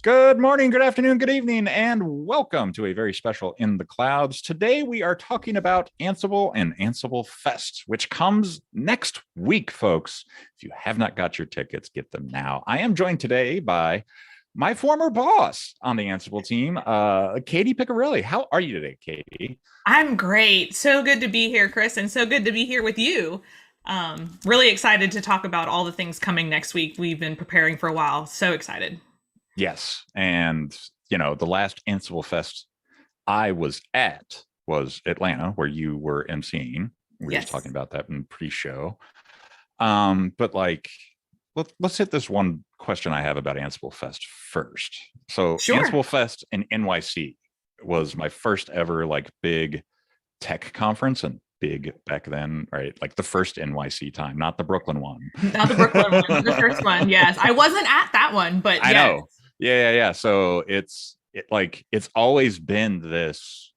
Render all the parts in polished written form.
Good morning, good afternoon, good evening, and welcome to a very special In the Clouds. Today we are talking about Ansible and Ansible Fest, which comes next week, folks. If you have not got your tickets, get them now. I am joined today by my former boss on the Ansible team, Katie Piccarelli. How are you today, Katie? I'm great. So good to be here, Chris, and so good to be here with you. Really excited to talk about all the things coming next week. We've been preparing for a while. So excited. Yes, and the last Ansible Fest I was at was Atlanta, where you were emceeing. We were just Yes. talking about that in pre-show. But let's hit this one question I have about Ansible Fest first. So Sure. Ansible Fest in NYC was my first ever big tech conference, and big back then, right? Like the first NYC time, not the Brooklyn one. Not the Brooklyn one, the first one. Yes. I wasn't at that one, but I yes. know. Yeah. So it's always been this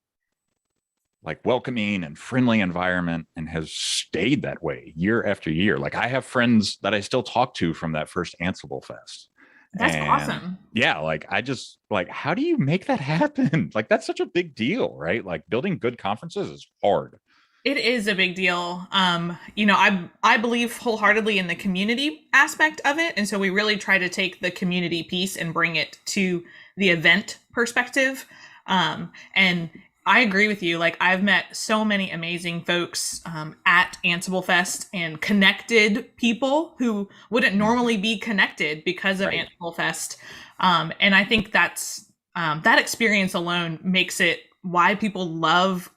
welcoming and friendly environment, and has stayed that way year after year. Like I have friends that I still talk to from that first Ansible Fest. That's And awesome. yeah, I just how do you make that happen? Like that's such a big deal, right? Like building good conferences is hard. It is a big deal. I believe wholeheartedly in the community aspect of it, and so we really try to take the community piece and bring it to the event perspective. And I agree with you. Like I've met so many amazing folks at Ansible Fest and connected people who wouldn't normally be connected because of Right. Ansible Fest. And I think that experience alone makes it why people love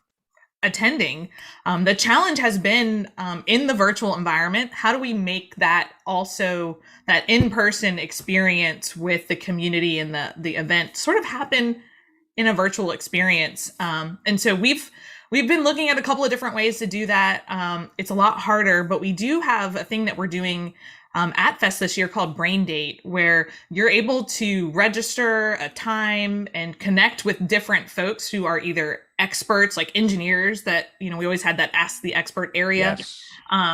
attending. The challenge has been in the virtual environment. How do we make that also that in-person experience with the community and the event sort of happen in a virtual experience? And so we've been looking at a couple of different ways to do that. It's a lot harder, but we do have a thing that we're doing at Fest this year called Brain Date, where you're able to register a time and connect with different folks who are either experts, like engineers that, we always had that Ask the Expert area, Yes.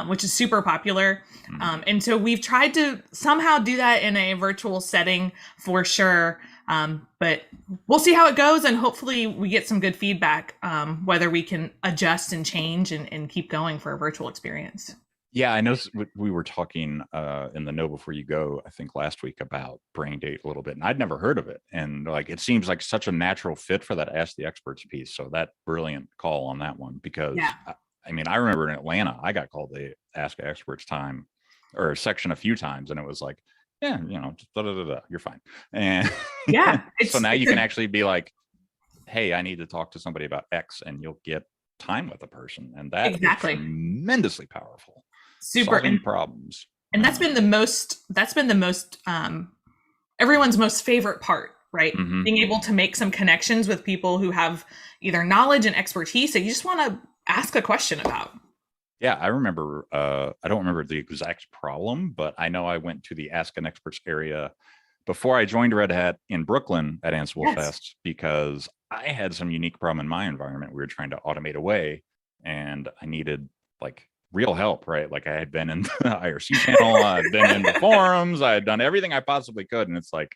which is super popular. Mhm. And so we've tried to somehow do that in a virtual setting for sure. But we'll see how it goes, and hopefully we get some good feedback, whether we can adjust and change and keep going for a virtual experience. Yeah, I know we were talking in the Know Before You Go, I think last week, about Brain Date a little bit, and I'd never heard of it. And it seems like such a natural fit for that Ask the Experts piece. So that brilliant call on that one, because Yeah. I mean, I remember in Atlanta, I got called the Ask Experts time or section a few times, and it was like, yeah, just you're fine. And Yeah. so now It's you can a, actually be like, hey, I need to talk to somebody about X, and you'll get time with a person. And that is exactly. tremendously powerful. Super. Solving problems. And that's been the most everyone's most favorite part, right? Mm-hmm. Being able to make some connections with people who have either knowledge and expertise that you just want to ask a question about. Yeah, I remember. I don't remember the exact problem, but I know I went to the Ask an Experts area before I joined Red Hat in Brooklyn at Ansible Yes. Fest, because I had some unique problem in my environment. We were trying to automate away, and I needed real help, right? Like I had been in the IRC channel, I'd been in the forums, I had done everything I possibly could, and it's like,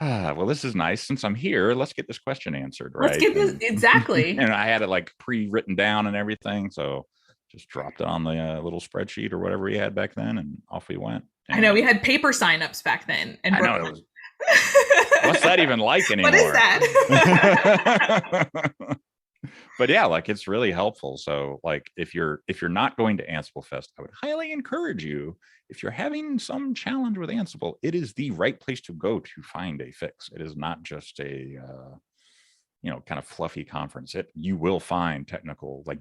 well, this is nice. Since I'm here, let's get this question answered, Let's right? get this And exactly. I had it pre-written down and everything, so just dropped it on the little spreadsheet or whatever we had back then, and off we went. I know we And had paper signups back then in I know it Brooklyn. was. What's that even like What is anymore? that? But yeah, it's really helpful. So if you're not going to Ansible Fest, I would highly encourage you. If you're having some challenge with Ansible, it is the right place to go to find a fix. It is not just a kind of fluffy conference. You will find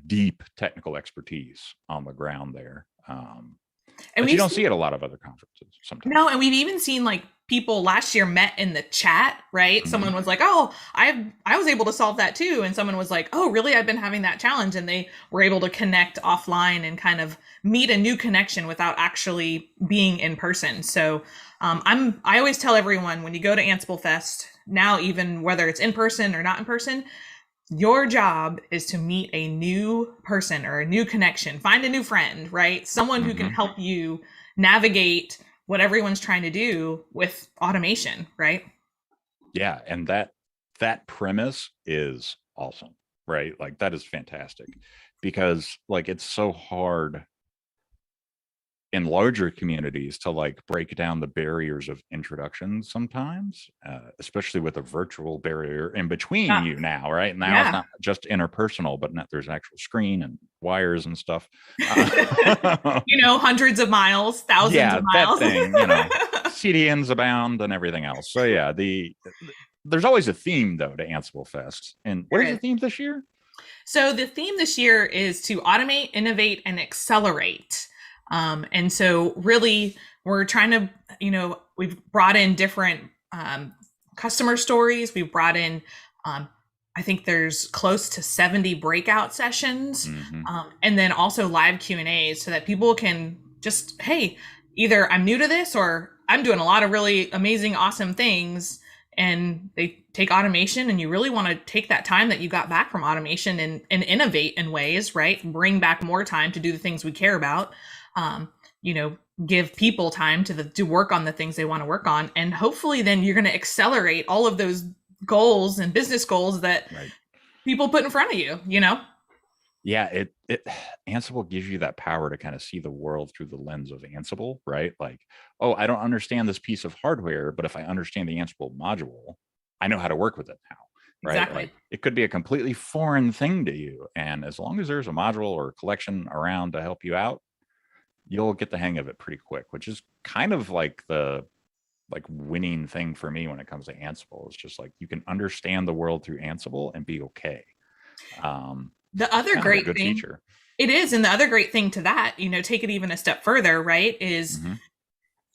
deep technical expertise on the ground there. And But you we've don't see seen it a lot of other conferences No, sometimes. and we've even seen like people last year met in the chat, right? Mm-hmm. Someone was like, "Oh, I was able to solve that too," and someone was like, "Oh, really? I've been having that challenge," and they were able to connect offline and kind of meet a new connection without actually being in person. So, I always tell everyone when you go to Ansible Fest now, even whether it's in person or not in person, your job is to meet a new person or a new connection, find a new friend, right? Someone who can Mm-hmm. help you navigate what everyone's trying to do with automation, right? Yeah, and that premise is awesome, right? Like that is fantastic because like it's so hard in larger communities to like break down the barriers of introduction sometimes, especially with a virtual barrier in between Yeah. you now, right? Now it's Yeah. not just interpersonal, but now there's an actual screen and wires and stuff. Uh, Hundreds of miles, thousands of yeah, that miles. thing, CDNs abound and everything else. So yeah, there's always a theme though to Ansible Fest. And what There is the is. theme this year? So the theme this year is to automate, innovate, and accelerate. And so really we're trying to, we've brought in different customer stories. We've brought in, I think there's close to 70 breakout sessions, Mm-hmm. and then also live Q&As so that people can just, hey, either I'm new to this or I'm doing a lot of really amazing, awesome things, and they take automation, and you really want to take that time that you got back from automation and innovate in ways, right? Bring back more time to do the things we care about. Um, give people time to work on the things they want to work on. And hopefully then you're going to accelerate all of those goals and business goals that Right. people put in front of you, Yeah, it Ansible gives you that power to kind of see the world through the lens of Ansible, right? Like, oh, I don't understand this piece of hardware, but if I understand the Ansible module, I know how to work with it now, right? Exactly. Like it could be a completely foreign thing to you. And as long as there's a module or a collection around to help you out, you'll get the hang of it pretty quick, which is kind of like the winning thing for me when it comes to Ansible. It's just like you can understand the world through Ansible and be okay. The It's other kind of a great good thing feature. it is, and the other great thing to that, take it even a step further, right, is Mm-hmm.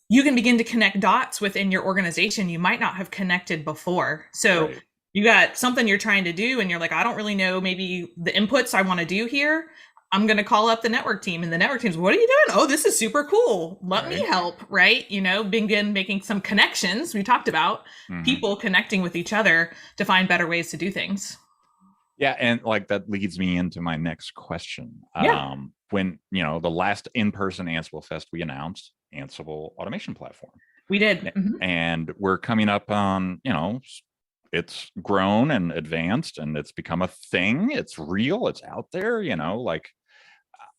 you can begin to connect dots within your organization you might not have connected before. So Right. you got something you're trying to do, and you're like, I don't really know maybe the inputs I want to do here. I'm going to call up the network team, and the network team's, what are you doing? Oh, this is super cool. Let me Right. help, right? Begin making some connections. We talked about Mm-hmm. people connecting with each other to find better ways to do things. Yeah, and like that leads me into my next question. Yeah, When the last in-person Ansible Fest, we announced Ansible Automation Platform, we did. Mm-hmm. and we're coming up on it's grown and advanced, and it's become a thing. It's real. It's out there. Like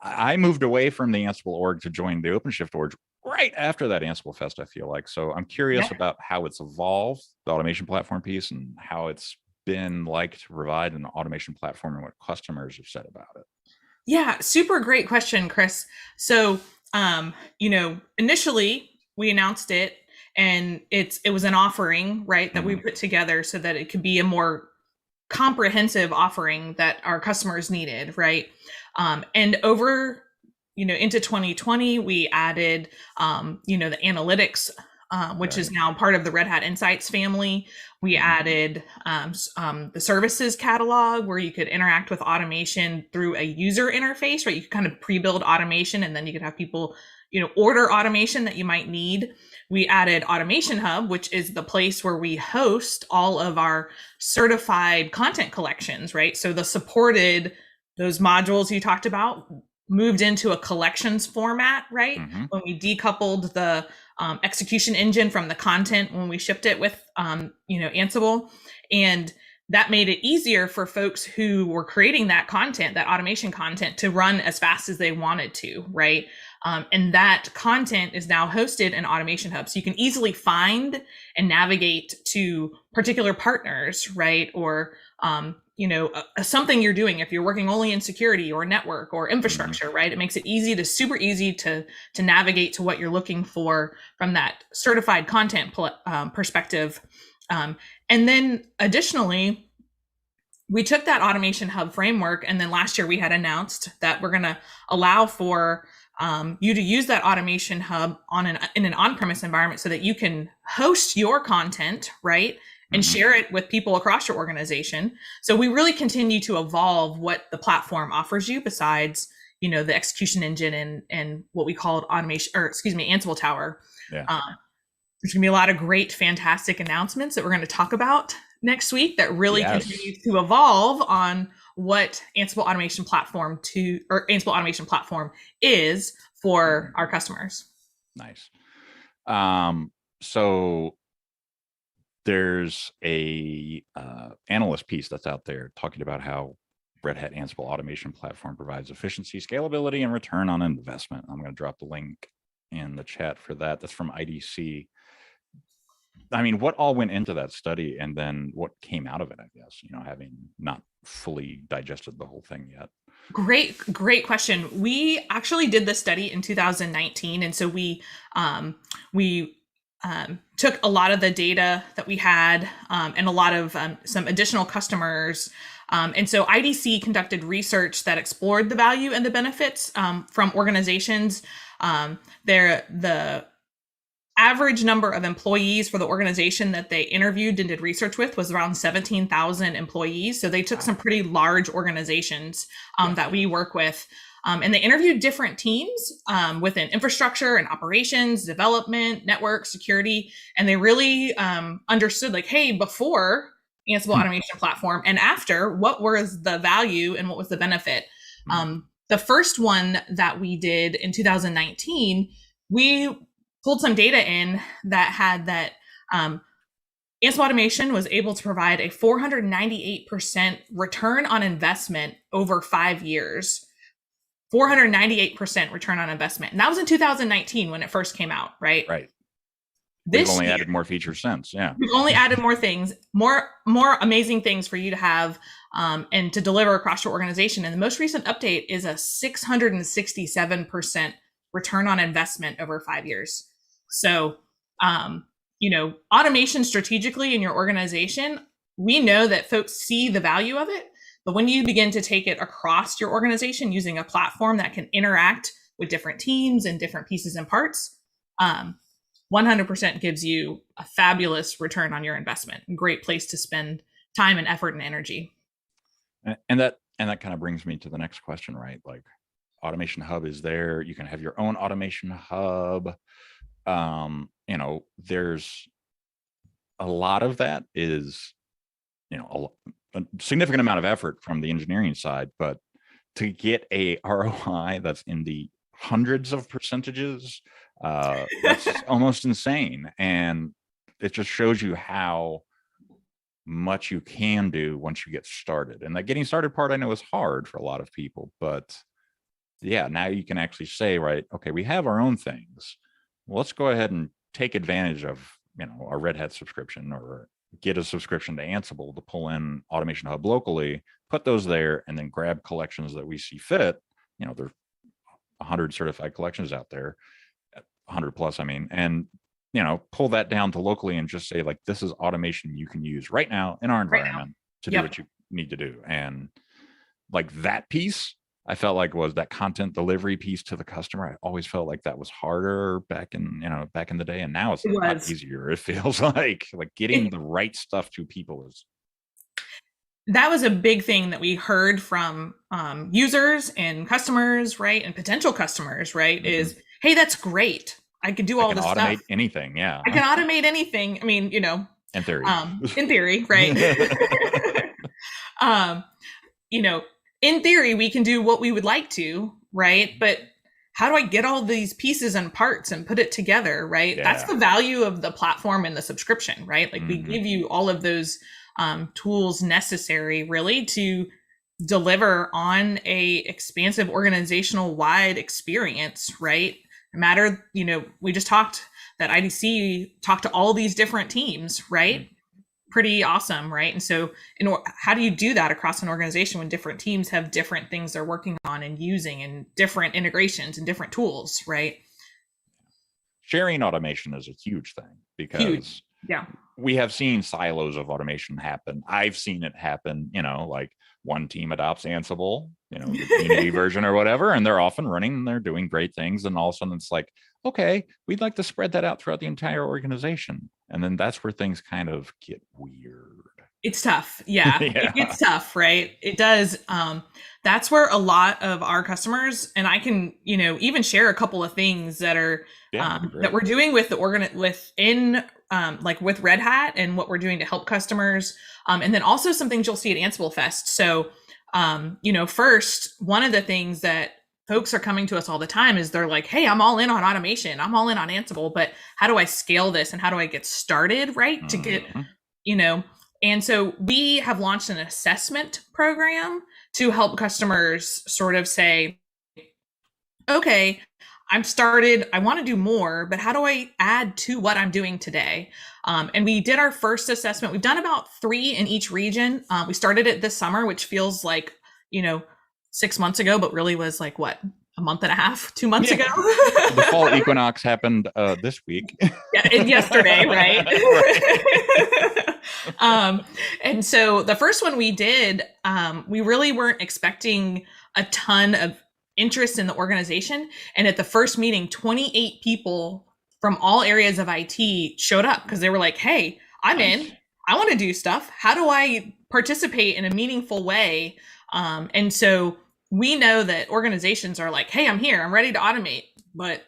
I moved away from the Ansible org to join the OpenShift org right after that Ansible Fest. I feel like so. I'm curious Yeah. about how it's evolved, the automation platform piece, and how it's been like to provide an automation platform and what customers have said about it. Yeah, super great question, Chris. So, initially we announced it, and it was an offering, right, that we Mm-hmm. put together so that it could be a more comprehensive offering that our customers needed, right? And over, into 2020, we added, the analytics, which is Right. now part of the Red Hat Insights family. We Mm-hmm. added the services catalog where you could interact with automation through a user interface, right? You could kind of pre-build automation, and then you could have people, order automation that you might need. We added Automation Hub, which is the place where we host all of our certified content collections, right? So those modules you talked about moved into a collections format, right? Mm-hmm. When we decoupled the execution engine from the content when we shipped it with, Ansible. And that made it easier for folks who were creating that content, that automation content, to run as fast as they wanted to, right? And that content is now hosted in Automation Hub. So you can easily find and navigate to particular partners, right? Or, something you're doing if you're working only in security or network or infrastructure, Mm-hmm. right? It makes it super easy to navigate to what you're looking for from that certified content perspective. And then additionally, we took that Automation Hub framework, and then last year we had announced that we're going to allow for you to use that Automation Hub in an on-premise environment so that you can host your content, right? And Mm-hmm. share it with people across your organization. So we really continue to evolve what the platform offers you besides, the execution engine and what we called Ansible Tower. Yeah. There's going to be a lot of great, fantastic announcements that we're going to talk about next week that really Yes. continues to evolve on what Ansible Automation Platform is for our customers. Nice. So there's a analyst piece that's out there talking about how Red Hat Ansible automation platform provides efficiency, scalability, and return on investment. I'm going to drop the link in the chat for that. That's from IDC. I mean, what all went into that study, and then what came out of it, I guess, having not fully digested the whole thing yet. Great question. We actually did the study in 2019, and so we took a lot of the data that we had and a lot of some additional customers. And so IDC conducted research that explored the value and the benefits from organizations. The average number of employees for the organization that they interviewed and did research with was around 17,000 employees. So they took some pretty large organizations that we work with. And they interviewed different teams within infrastructure and operations, development, network, security. And they really understood like, hey, before Ansible Automation Platform and after, what was the value and what was the benefit? The first one that we did in 2019, we pulled some data in that had that Ansible Automation was able to provide a 498% return on investment over 5 years. 498% return on investment. And that was in 2019 when it first came out, right? Right. We've only added more features since. Yeah. We've only added more things, more amazing things for you to have and to deliver across your organization. And the most recent update is a 667% return on investment over 5 years. So, automation strategically in your organization, we know that folks see the value of it, but when you begin to take it across your organization using a platform that can interact with different teams and different pieces and parts, 100% gives you a fabulous return on your investment. Great place to spend time and effort and energy. And that kind of brings me to the next question, right? Like, Automation Hub is there. You can have your own Automation Hub. There's a lot of that is, a significant amount of effort from the engineering side, but to get a ROI that's in the hundreds of percentages, that's almost insane. And it just shows you how much you can do once you get started. And that getting started part I know is hard for a lot of people, but yeah, now you can actually say, right, okay, we have our own things. Well, let's go ahead and take advantage of, a Red Hat subscription or get a subscription to Ansible to pull in Automation Hub locally, put those there, and then grab collections that we see fit. There are 100 certified collections out there, 100 plus, and, pull that down to locally and just say, like, this is automation you can use right now in our environment to do what you need to do. And like that piece, I felt like was that content delivery piece to the customer. I always felt like that was harder back in the day. And now it's a lot easier. It feels like getting the right stuff to people is. That was a big thing that we heard from users and customers, right? And potential customers, right? Mm-hmm. Is, hey, that's great. I can do all this stuff. I can automate anything. Yeah. I can automate anything. I mean, in theory. In theory, right? In theory, we can do what we would like to, right? But how do I get all these pieces and parts and put it together, right? Yeah. That's the value of the platform and the subscription, right? Like, we give you all of those tools necessary really to deliver on a expansive organizational wide experience, right? No matter, we just talked that IDC talked to all these different teams, right? Pretty awesome, right? And so how do you do that across an organization when different teams have different things they're working on and using and different integrations and different tools, right? Sharing automation is a huge thing because we have seen silos of automation happen. I've seen it happen, like one team adopts Ansible, the community version or whatever, and they're off and running and they're doing great things. And all of a sudden it's like, okay, we'd like to spread that out throughout the entire organization. And then that's where things kind of get weird. It's tough. Yeah. It gets tough, right? It does. That's where a lot of our customers, and I can, even share a couple of things that are, that we're doing with within with Red Hat and what we're doing to help customers. And then also some things you'll see at Ansible Fest. So, first, one of the things that folks are coming to us all the time is they're like, hey, I'm all in on automation. I'm all in on Ansible, but how do I scale this and how do I get started, right? To get And so we have launched an assessment program to help customers sort of say, okay, I'm started, I want to do more, but how do I add to what I'm doing today? And we did our first assessment. We've done about 3 in each region. We started it this summer, which feels like, 6 months ago, but really was like what, a month and a half, 2 months ago. The fall equinox happened this week. Yeah, yesterday, right? Right. And so the first one we did, we really weren't expecting a ton of interest in the organization. And at the first meeting, 28 people from all areas of IT showed up because they were like, hey, I'm in. I want to do stuff. How do I participate in a meaningful way? And so we know that organizations are like, hey, I'm here. I'm ready to automate. But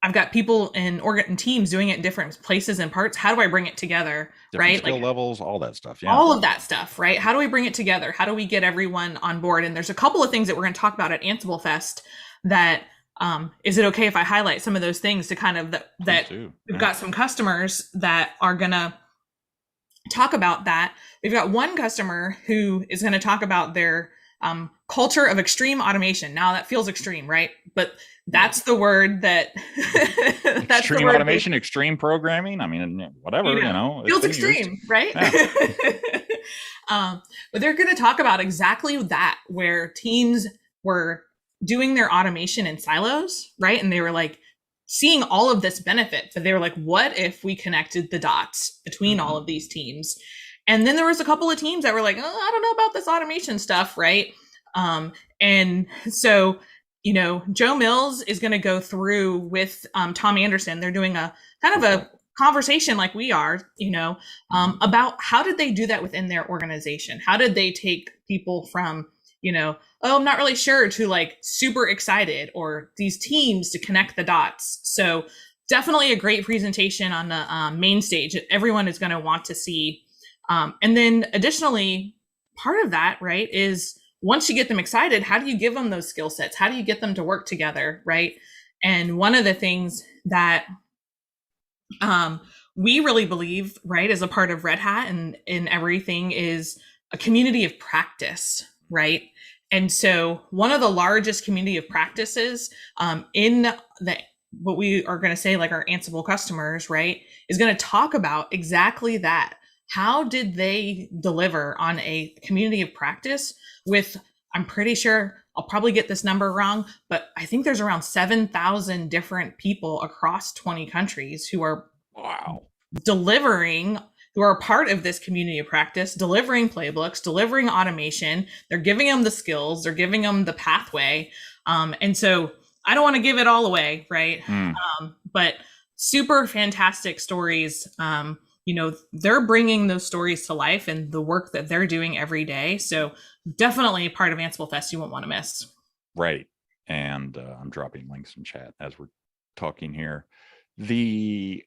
I've got people in teams doing it in different places and parts. How do I bring it together? Different right? Skill levels, all that stuff. Yeah. All of that stuff, right? How do we bring it together? How do we get everyone on board? And there's a couple of things that we're going to talk about at Ansible Fest that, is it okay if I highlight some of those things to kind of that we've got some customers that are going to talk about that. We've got one customer who is going to talk about their culture of extreme automation. Now that feels extreme, right? But that's the word that that's extreme the word automation, extreme programming. I mean, whatever, feels extreme, right? Yeah. But they're going to talk about exactly that, where teams were doing their automation in silos, right? And they were like seeing all of this benefit, but they were like, what if we connected the dots between all of these teams? And then there was a couple of teams that were like, oh, I don't know about this automation stuff, right? And so, Joe Mills is going to go through with Tom Anderson. They're doing a kind of a conversation like we are, about how did they do that within their organization? How did they take people from, oh, I'm not really sure, to like super excited, or these teams to connect the dots. So definitely a great presentation on the main stage that everyone is going to want to see. And then additionally, part of that, right, is once you get them excited, how do you give them those skill sets? How do you get them to work together, right? And one of the things that we really believe, right, as a part of Red Hat and in everything, is a community of practice, right? And so one of the largest community of practices in the what we are going to say, like our Ansible customers, right, is going to talk about exactly that. How did they deliver on a community of practice with, I'm pretty sure, I'll probably get this number wrong, but I think there's around 7,000 different people across 20 countries who are delivering, who are a part of this community of practice, delivering playbooks, delivering automation. They're giving them the skills, they're giving them the pathway. And so I don't want to give it all away, right? But super fantastic stories. They're bringing those stories to life and the work that they're doing every day. So definitely part of Ansible Fest you won't want to miss. Right. And I'm dropping links in chat as we're talking here. The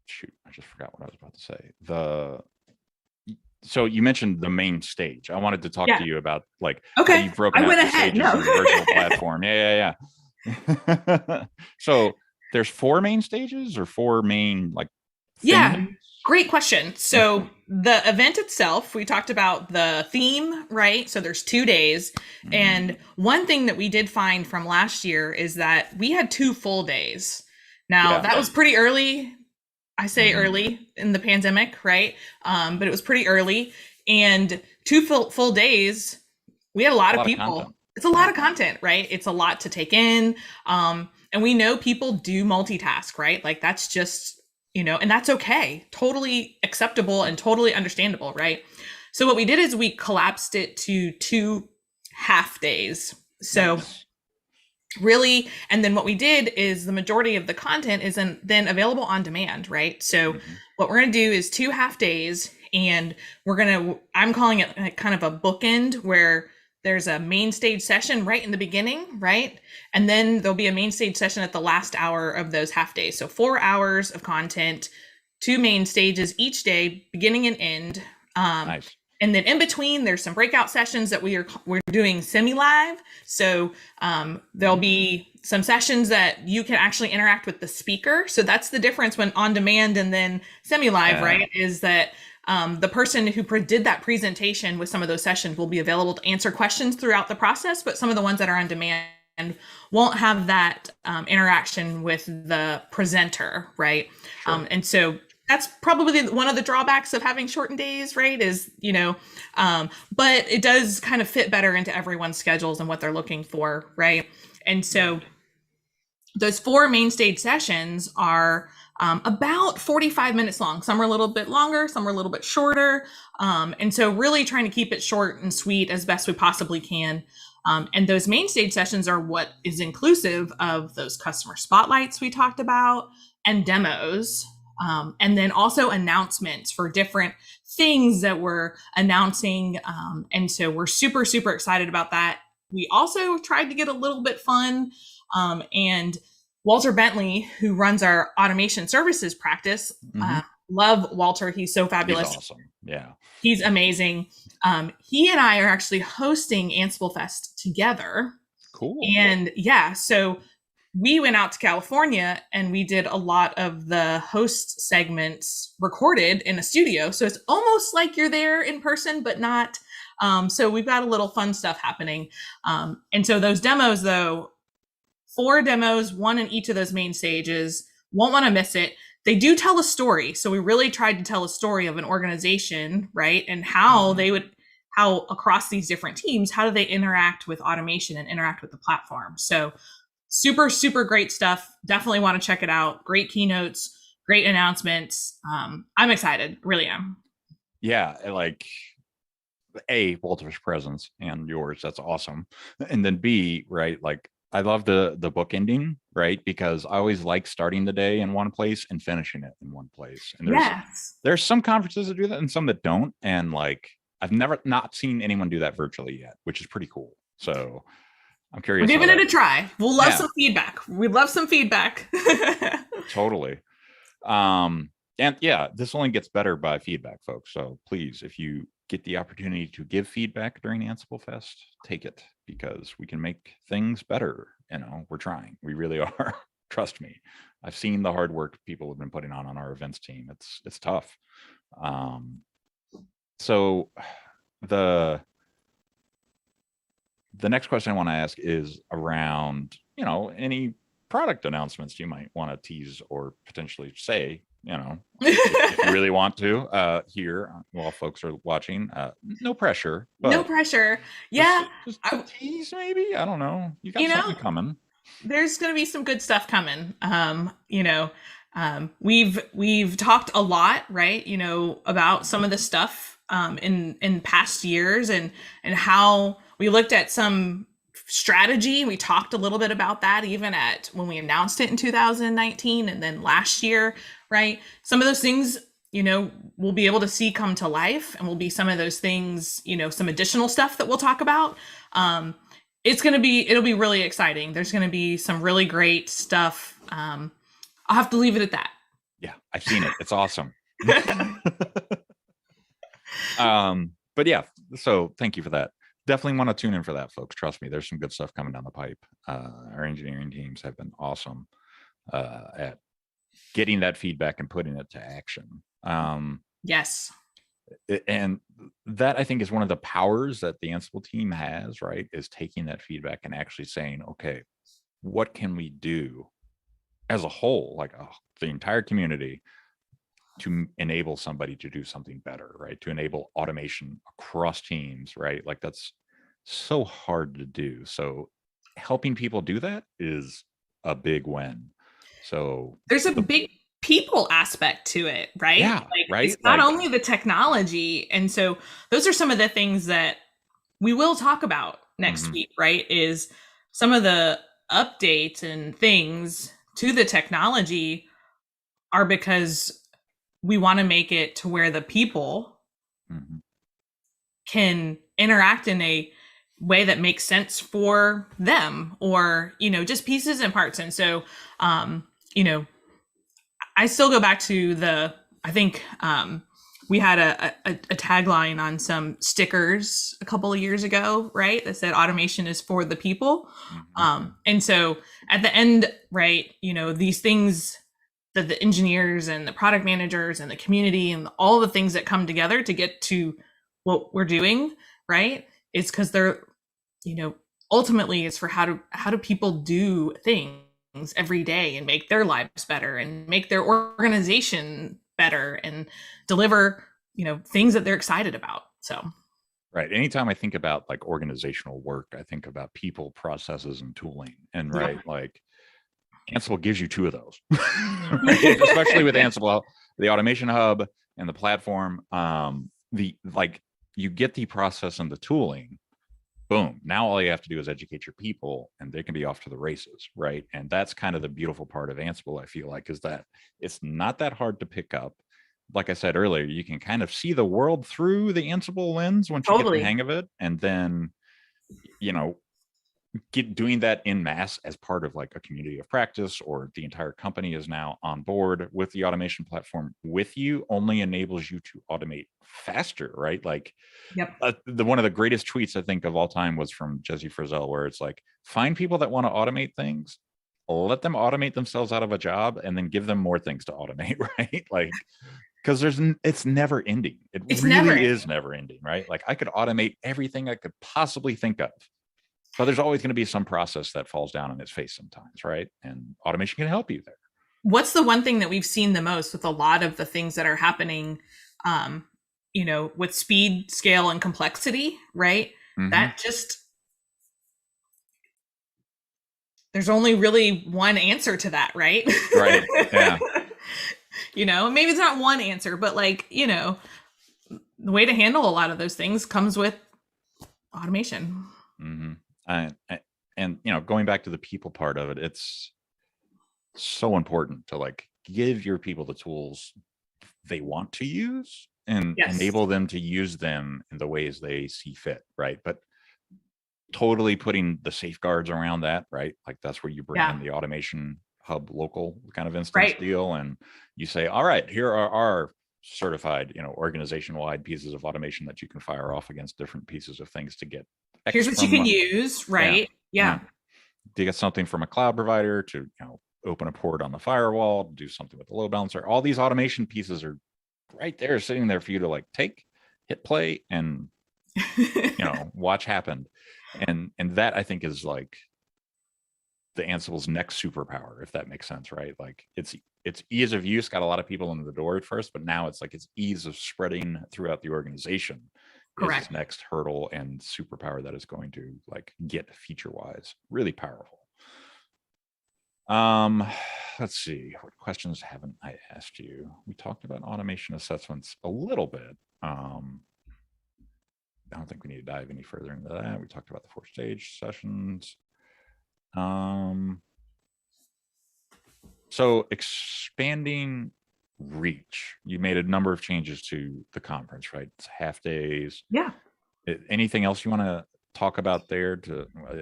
shoot, I just forgot what I was about to say. So you mentioned the main stage. I wanted to talk to you about how you've broken out the stages of the virtual platform. Yeah. So there's 4 main stages or 4 main things? Great question. So the event itself, we talked about the theme, right? So there's 2 days. And one thing that we did find from last year is that we had 2 full days. Now that was pretty early. I say early in the pandemic, right? But it was pretty early, and 2 full days. We had a lot of people. It's a lot of content, right? It's a lot to take in. And we know people do multitask, right? Like that's just, and that's okay. Totally acceptable and totally understandable, right? So what we did is we collapsed it to 2 half days. So really, and then what we did is the majority of the content is then available on demand, right? So what we're going to do is 2 half days, and I'm calling it kind of a bookend, where there's a main stage session right in the beginning, right? And then there'll be a main stage session at the last hour of those half days. So 4 hours of content, 2 main stages each day, beginning and end. Nice. and then in between, there's some breakout sessions that we're doing semi-live. So there'll be some sessions that you can actually interact with the speaker. So that's the difference when on demand and then semi-live, right? Is that the person who did that presentation with some of those sessions will be available to answer questions throughout the process, but some of the ones that are on demand won't have that interaction with the presenter, right? Sure. And so that's probably one of the drawbacks of having shortened days, right? Is, but it does kind of fit better into everyone's schedules and what they're looking for, right? And so those 4 main stage sessions are about 45 minutes long. Some are a little bit longer, some are a little bit shorter. And so really trying to keep it short and sweet as best we possibly can. And those main stage sessions are what is inclusive of those customer spotlights we talked about and demos. And then also announcements for different things that we're announcing. And so we're super, super excited about that. We also tried to get a little bit fun. And Walter Bentley, who runs our automation services practice, love Walter. He's so fabulous. He's awesome. Yeah. He's amazing. He and I are actually hosting Ansible Fest together. Cool. And yeah, so we went out to California and we did a lot of the host segments recorded in a studio. So it's almost like you're there in person, but not. So we've got a little fun stuff happening. And so those demos, though, 4 demos, 1 in each of those main stages, won't want to miss it. They do tell a story. So we really tried to tell a story of an organization, right? And how across these different teams, how do they interact with automation and interact with the platform? So super, super great stuff. Definitely want to check it out. Great keynotes, great announcements. I'm excited, really am. Yeah, like A, Walter's presence and yours, that's awesome. And then B, right, like I love the book ending, right? Because I always like starting the day in one place and finishing it in one place. And there's some conferences that do that and some that don't. And like I've never not seen anyone do that virtually yet, which is pretty cool. So I'm curious. We're giving it a try. We'll love some feedback. We'd love some feedback. Totally. And yeah, this only gets better by feedback, folks. So please, if you get the opportunity to give feedback during Ansible Fest, take it, because we can make things better. We're trying. We really are. Trust me. I've seen the hard work people have been putting on our events team. It's tough. So the next question I want to ask is around, any product announcements you might want to tease or potentially say, if you really want to here while folks are watching. No pressure. No pressure. Yeah. Just a tease maybe? I don't know. You got something coming. There's going to be some good stuff coming. We've talked a lot, right? About some of the stuff in past years and how we looked at some strategy. We talked a little bit about that even when we announced it in 2019 and then last year, right? Some of those things, we'll be able to see come to life, and will be some of those things, some additional stuff that we'll talk about. It'll be really exciting. There's going to be some really great stuff. I'll have to leave it at that. Yeah, I've seen it. It's awesome. But yeah, so thank you for that. Definitely want to tune in for that, folks. Trust me, there's some good stuff coming down the pipe. Our engineering teams have been awesome at getting that feedback and putting it to action. Yes. And that, I think, is one of the powers that the Ansible team has, right? Is taking that feedback and actually saying, okay, what can we do as a whole, like the entire community, to enable somebody to do something better, right? To enable automation across teams, right? Like that's so hard to do. So helping people do that is a big win. So there's a big people aspect to it, right? Yeah, right. It's not only the technology. And so those are some of the things that we will talk about next week, right? Is some of the updates and things to the technology are because we want to make it to where the people can interact in a way that makes sense for them, or, just pieces and parts. And so, I still go back to I think we had a tagline on some stickers a couple of years ago, right? That said, automation is for the people. And so at the end, right, these things that the engineers and the product managers and the community and all the things that come together to get to what we're doing, right? It's because they're, ultimately it's for how do people do things every day and make their lives better and make their organization better and deliver, things that they're excited about. So right. Anytime I think about like organizational work, I think about people, processes, and tooling. And right, like Ansible gives you two of those, right? Especially with Ansible, the automation hub and the platform. You get the process and the tooling. Boom. Now all you have to do is educate your people and they can be off to the races, right? And that's kind of the beautiful part of Ansible, I feel like, is that it's not that hard to pick up. Like I said earlier, you can kind of see the world through the Ansible lens once you get the hang of it. And then, doing that in mass as part of like a community of practice, or the entire company is now on board with the automation platform with you, only enables you to automate faster, right? Like, one of the greatest tweets I think of all time was from Jesse Frizzell, where it's like, find people that want to automate things, let them automate themselves out of a job, and then give them more things to automate, right? Like, because it's never ending. It's really is never ending, right? Like, I could automate everything I could possibly think of, but there's always going to be some process that falls down on its face sometimes, right? And automation can help you there. What's the one thing that we've seen the most with a lot of the things that are happening, with speed, scale, and complexity, right? That just, there's only really one answer to that, right? Right. Yeah. Maybe it's not one answer, but like, the way to handle a lot of those things comes with automation. And going back to the people part of it, it's so important to like give your people the tools they want to use and enable them to use them in the ways they see fit, right? But totally putting the safeguards around that, right? Like, that's where you bring in the automation hub local kind of instance deal, and you say, all right, here are our certified, organization-wide pieces of automation that you can fire off against different pieces of things to get X. Here's what you can use, right? Yeah. To get something from a cloud provider, to open a port on the firewall, to do something with the load balancer. All these automation pieces are right there, sitting there for you to like take, hit play, and watch happen. And that, I think, is like the Ansible's next superpower, if that makes sense, right? Like, it's ease of use got a lot of people in the door at first, but now it's like its ease of spreading throughout the organization is its next hurdle and superpower that is going to like get feature wise really powerful. Let's see, what questions haven't I asked you? We talked about automation assessments a little bit. I don't think we need to dive any further into that. We talked about the 4-stage sessions. So expanding reach, you made a number of changes to the conference, right? It's half days. Yeah. Anything else you want to talk about there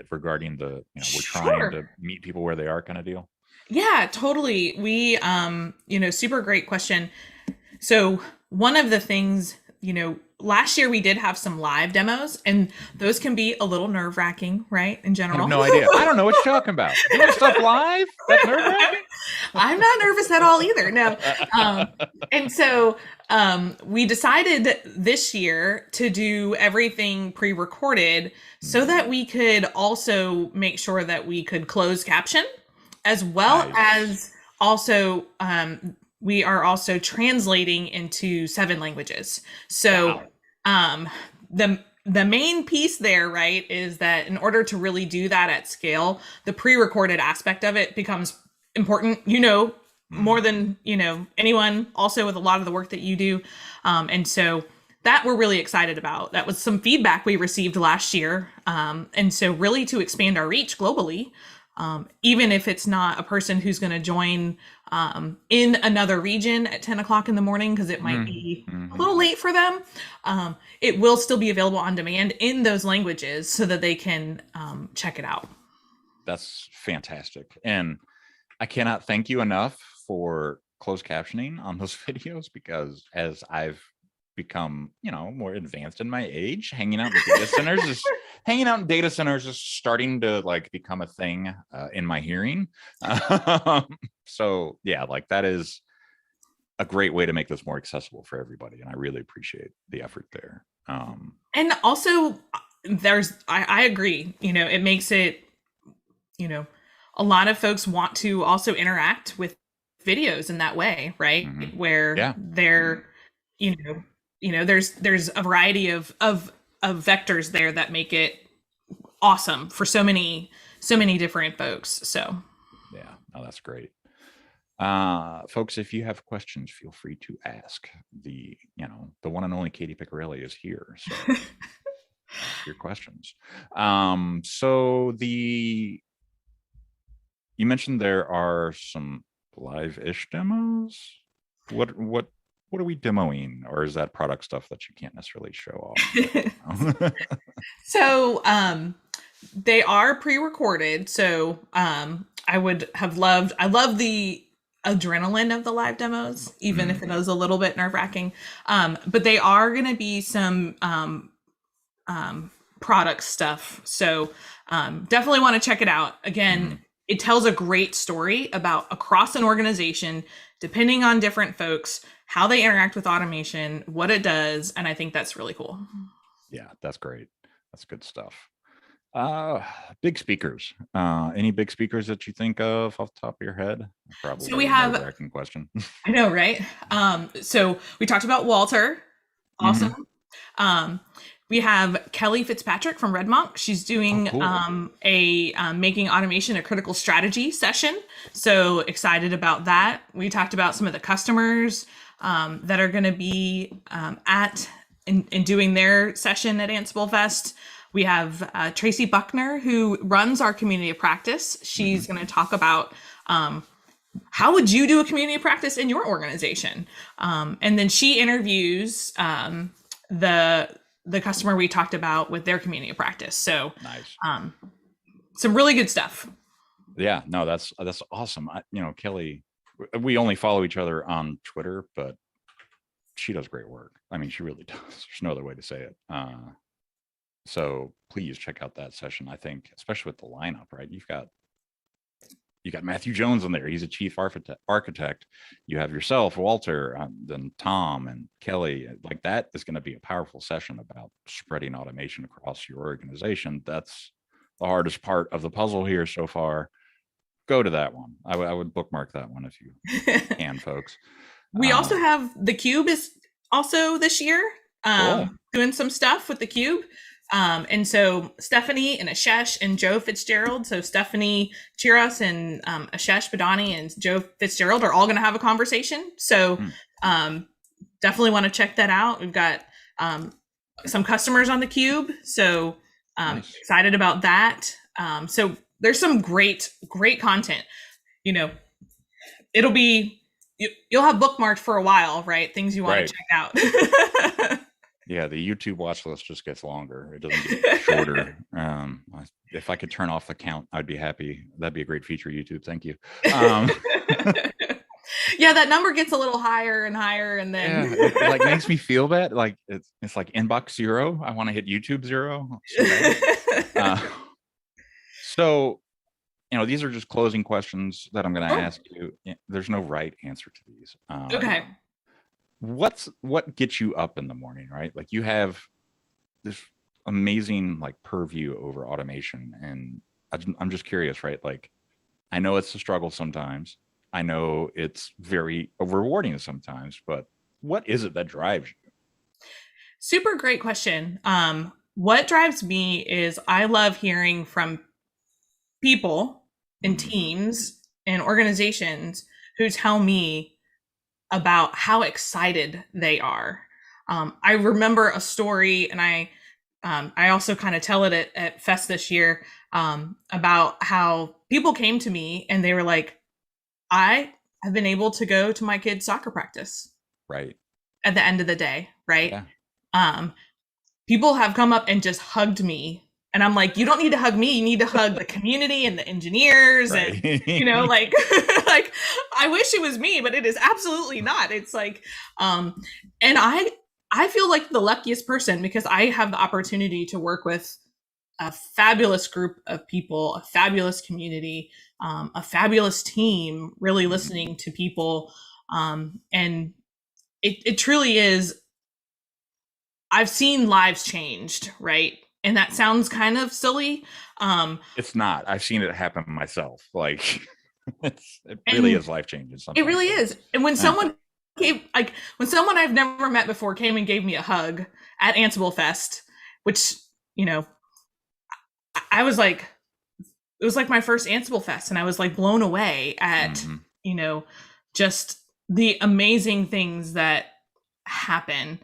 regarding the, we're trying to meet people where they are kind of deal? Yeah, totally. We, super great question. So one of the things, last year we did have some live demos, and those can be a little nerve-wracking, right? In general. I have no idea. I don't know what you're talking about. Doing stuff live? That's nerve-wracking? I'm not nervous at all either. No. And so we decided this year to do everything pre-recorded so that we could also make sure that we could close caption, as well as also we are also translating into 7 languages. So the main piece there, right, is that in order to really do that at scale, the pre-recorded aspect of it becomes important, more than, anyone, also with a lot of the work that you do. And so that we're really excited about. That was some feedback we received last year. And so really to expand our reach globally, even if it's not a person who's going to join in another region at 10 o'clock in the morning, because it might be a little late for them, it will still be available on demand in those languages so that they can check it out. That's fantastic. And I cannot thank you enough for closed captioning on those videos, because as I've become, more advanced in my age. Hanging out in data centers is starting to like become a thing in my hearing. So yeah, like that is a great way to make this more accessible for everybody, and I really appreciate the effort there. And also, I agree. It makes it, a lot of folks want to also interact with videos in that way, right? Mm-hmm. Where they're, there's a variety of vectors there that make it awesome for so many different folks. So yeah, no, that's great. Folks, if you have questions, feel free to ask. The one and only Katie Piccarelli is here, so ask your questions. So you mentioned there are some live-ish demos. What are we demoing, or is that product stuff that you can't necessarily show off? So they are pre-recorded, so I love the adrenaline of the live demos, even if it was a little bit nerve-wracking, but they are going to be some product stuff, so definitely want to check it out. Again, it tells a great story about across an organization, depending on different folks, how they interact with automation, what it does, and I think that's really cool. Yeah, that's great. That's good stuff. Big speakers. Any big speakers that you think of off the top of your head? Probably. So we have a nerve-wracking question. I know, right? So we talked about Walter. Awesome. We have Kelly Fitzpatrick from Redmonk. She's doing a making automation a critical strategy session. So excited about that. We talked about some of the customers that are going to be in doing their session at Ansible Fest. We have Tracy Buckner, who runs our community of practice. She's going to talk about how would you do a community of practice in your organization? And then she interviews the customer we talked about with their community of practice. So nice. Some really good stuff. Yeah, no, that's awesome. Kelly, we only follow each other on Twitter, but she does great work. I mean, she really does. There's no other way to say it. So please check out that session. I think, especially with the lineup, right? You got Matthew Jones in there. He's a chief architect. You have yourself, Walter, then Tom and Kelly. Like that is going to be a powerful session about spreading automation across your organization. That's the hardest part of the puzzle here so far. Go to that one. I would bookmark that one if you can, folks. We also have the Cube is also this year doing some stuff with the Cube. And so Stephanie and Ashesh and Joe Fitzgerald. So Stephanie Chiras and Ashesh Badani and Joe Fitzgerald are all going to have a conversation. So definitely want to check that out. We've got some customers on the Cube. So nice. Excited about that. So there's some great content. It'll be, you'll have bookmarked for a while, right? Things you want to check out. Yeah, the YouTube watch list just gets longer. It doesn't get shorter. If I could turn off the count, I'd be happy. That'd be a great feature, YouTube. Thank you. Yeah, that number gets a little higher and higher, and then it like makes me feel bad. Like it's like inbox 0. I want to hit YouTube 0. So, these are just closing questions that I'm going to ask you. There's no right answer to these. Okay. What gets you up in the morning, right? Like you have this amazing like purview over automation, and I'm just curious, right? Like I know it's a struggle sometimes. I know it's very rewarding sometimes, but what is it that drives you? Super great question. What drives me is I love hearing from people and teams and organizations who tell me about how excited they are. I remember a story, and I also kind of tell it at Fest this year about how people came to me and they were like, I have been able to go to my kid's soccer practice. Right. At the end of the day, right? Yeah. People have come up and just hugged me. And I'm like, you don't need to hug me. You need to hug the community and the engineers. Right. And, like I wish it was me, but it is absolutely not. It's like, and I feel like the luckiest person because I have the opportunity to work with a fabulous group of people, a fabulous community, a fabulous team, really listening to people. And it truly is, I've seen lives changed, right? And that sounds kind of silly. It's not. I've seen it happen myself. Like it really And is life changing it sometimes. really So, is. And when yeah. someone came, like when someone I've never met before came and gave me a hug at Ansible Fest, which, you know, I was like, it was like my first Ansible Fest, and I was like blown away at, you know, just the amazing things that happen.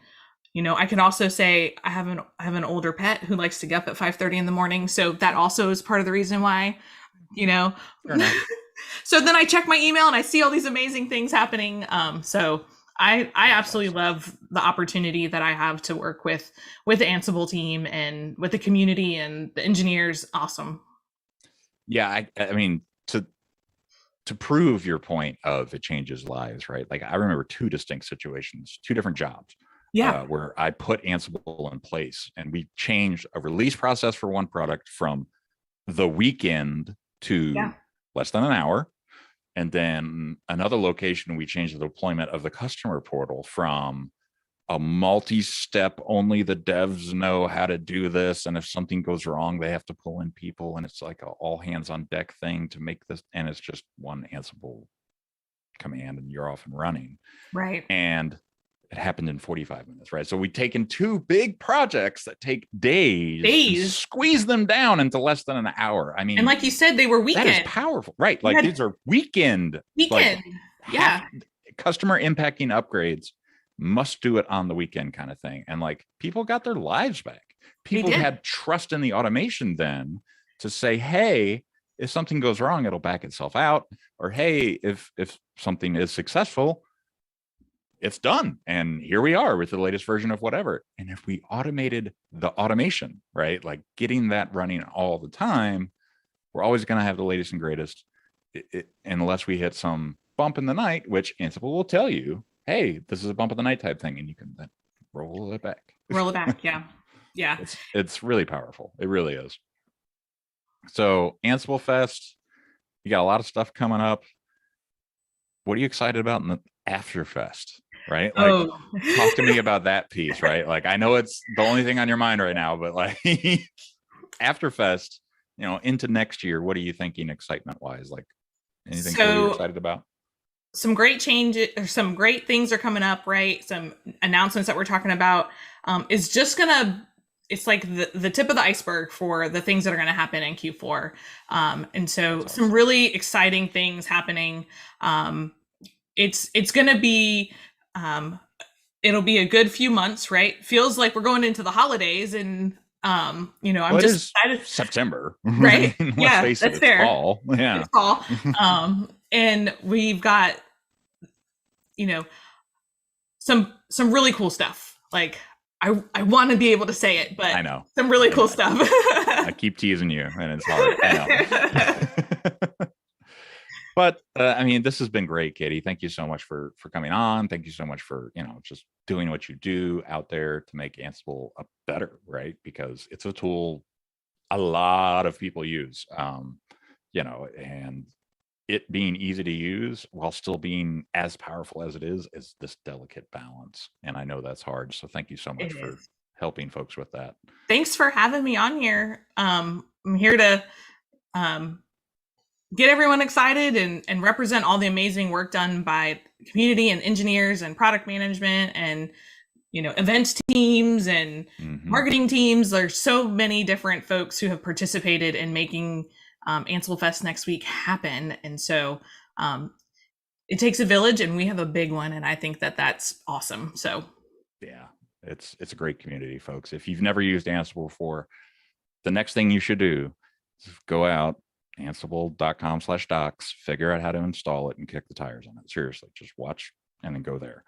You know, I can also say I have an older pet who likes to get up at 5:30 in the morning, so that also is part of the reason why, you know. Fair enough. So then I check my email and I see all these amazing things happening. So I absolutely love the opportunity that I have to work with the Ansible team and with the community and the engineers. Awesome. Yeah, I mean, to prove your point of it changes lives, right? Like I remember two distinct situations, two different jobs, Yeah. where I put Ansible in place, and we changed a release process for one product from the weekend Yeah. to less than an hour. And then another location, we changed the deployment of the customer portal from a multi-step, only the devs know how to do this, and if something goes wrong they have to pull in people, and it's like a all hands on deck thing to make this, and it's just one Ansible command and you're off and running. Right. And it happened in 45 minutes, right? So we've taken two big projects that take days and squeeze them down into less than an hour. I mean, and like you said, they were weekend. That is powerful, right? Like these are weekend. Like, yeah. Customer impacting upgrades, must do it on the weekend kind of thing. And like people got their lives back. People had trust in the automation then to say, hey, if something goes wrong, it'll back itself out. Or hey, if something is successful, it's done. And here we are with the latest version of whatever. And if we automated the automation, right, like getting that running all the time, we're always going to have the latest and greatest, unless we hit some bump in the night, which Ansible will tell you, hey, this is a bump in the night type thing, and you can then roll it back. Roll it back, yeah. Yeah. It's really powerful. It really is. So Ansible Fest, you got a lot of stuff coming up. What are you excited about in the after Fest? Right? Like, talk to me about that piece, right? Like, I know it's the only thing on your mind right now, but like after Fest, you know, into next year, what are you thinking excitement wise? Like anything cool you're excited about? Some great changes, or some great things are coming up, right? Some announcements that we're talking about is just gonna, it's like the tip of the iceberg for the things that are going to happen in Q4. And so some really exciting things happening. It's going to be, it'll be a good few months, right? Feels like we're going into the holidays, and you know, I'm just excited. September, right? Let's face it, it's fall. Yeah, it's fall. And we've got, you know, some really cool stuff. Like I want to be able to say it, but I know some really cool stuff. I keep teasing you, and it's hard. I know. But I mean, this has been great, Katie. Thank you so much for coming on. Thank you so much for, you know, just doing what you do out there to make Ansible a better, right? Because it's a tool a lot of people use, you know, and it being easy to use while still being as powerful as it is this delicate balance. And I know that's hard. So thank you so much for helping folks with that. Thanks for having me on here. I'm here to get everyone excited and represent all the amazing work done by community and engineers and product management and, you know, events teams and marketing teams. There's so many different folks who have participated in making Ansible Fest next week happen. And so it takes a village, and we have a big one. And I think that that's awesome. So yeah, it's a great community, folks. If you've never used Ansible before, the next thing you should do is go out, ansible.com/docs, figure out how to install it and kick the tires on it. Seriously, just watch and then go there.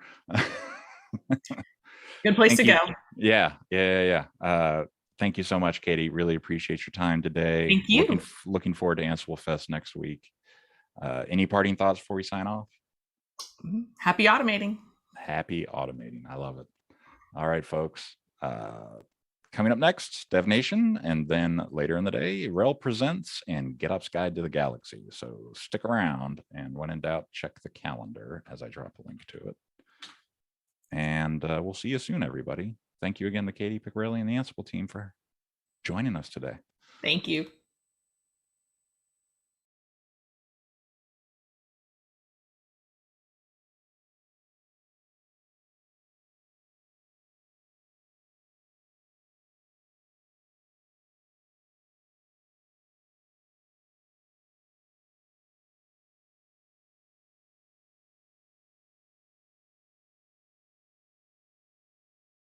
Good place to go. Yeah. Thank you so much, Katie. Really appreciate your time today. Thank you. Looking forward to Ansible Fest next week. Any parting thoughts before we sign off? Happy automating. Happy automating. I love it. All right, folks. Coming up next, DevNation, and then later in the day, Rel Presents and GitOps Guide to the Galaxy. So stick around, and when in doubt, check the calendar as I drop a link to it. And we'll see you soon, everybody. Thank you again to Katie Piccirilli and the Ansible team for joining us today. Thank you.